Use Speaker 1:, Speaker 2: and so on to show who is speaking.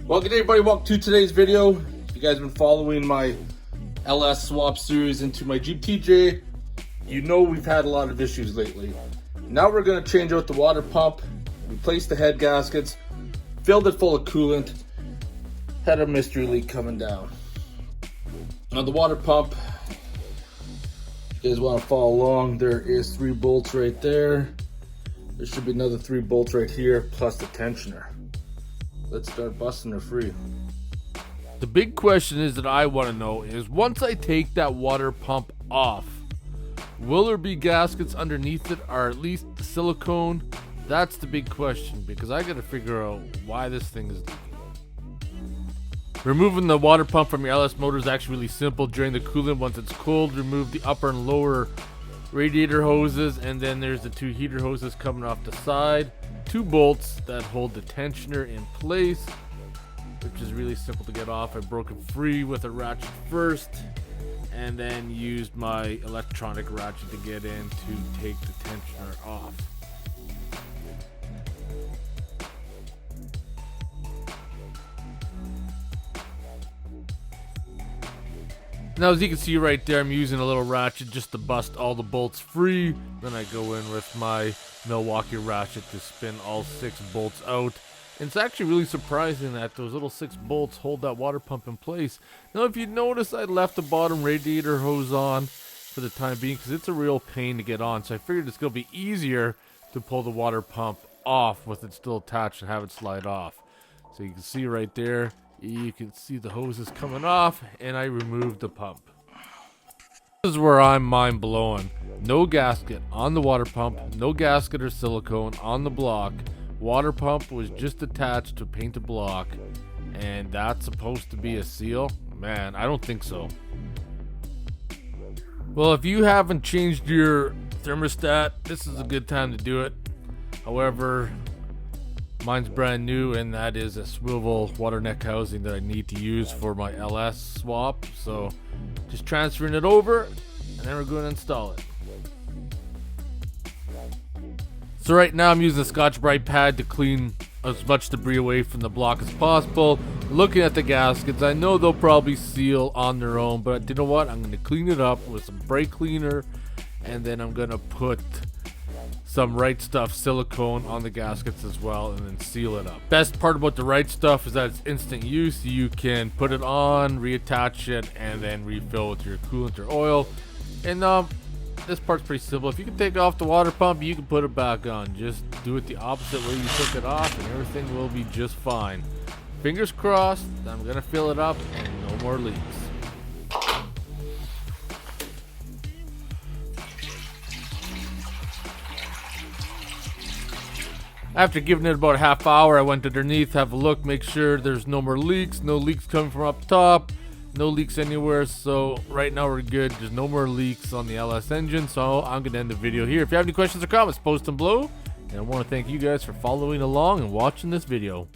Speaker 1: Well, good day everybody, welcome to today's video. If you guys have been following my LS swap series into my Jeep TJ, you know we've had a lot of issues lately. Now we're going to change out the water pump, replace the head gaskets, filled it full of coolant, had a mystery leak coming down. Now the water pump, if you guys want to follow along, there is 3 bolts right there. There should be another 3 bolts right here, plus the tensioner. Let's start busting her free.
Speaker 2: The big question is that I want to know is, once I take that water pump off, will there be gaskets underneath it, or at least the silicone? That's the big question, because I got to figure out why this thing is leaking. Removing the water pump from your LS motor is actually really simple. Drain the coolant once it's cold, remove the upper and lower radiator hoses, and then there's the 2 heater hoses coming off the side. 2 bolts that hold the tensioner in place, which is really simple to get off. I broke it free with a ratchet first, and then used my electronic ratchet to get in to take the tensioner off. Now, as you can see right there, I'm using a little ratchet just to bust all the bolts free. Then I go in with my Milwaukee ratchet to spin all 6 bolts out. And it's actually really surprising that those little 6 bolts hold that water pump in place. Now, if you notice, I left the bottom radiator hose on for the time being because it's a real pain to get on. So I figured it's going to be easier to pull the water pump off with it still attached and have it slide off. So you can see right there, you can see the hoses coming off, and I removed the pump. This is where I'm mind blowing. No gasket on the water pump, no gasket or silicone on the block. Water pump was just attached to a painted block, and that's supposed to be a seal? Man, I don't think so. Well, if you haven't changed your thermostat, this is a good time to do it. However, mine's brand new, and that is a swivel water neck housing that I need to use for my LS swap. So just transferring it over, and then we're going to install it. So right now I'm using a Scotch-Brite pad to clean as much debris away from the block as possible. Looking at the gaskets, I know they'll probably seal on their own, but you know what? I'm going to clean it up with some brake cleaner, and then I'm going to put some Right Stuff silicone on the gaskets as well, and then seal it up. Best part about the Right Stuff is that it's instant use. You can put it on, reattach it, and then refill with your coolant or oil. And this part's pretty simple. If you can take off the water pump, you can put it back on. Just do it the opposite way you took it off, and everything will be just fine. Fingers crossed. I'm gonna fill it up and no more leaks. After giving it about a half hour, I went underneath, have a look, make sure there's no more leaks, no leaks coming from up top, no leaks anywhere. So right now we're good. There's no more leaks on the LS engine. So I'm going to end the video here. If you have any questions or comments, post them below. And I want to thank you guys for following along and watching this video.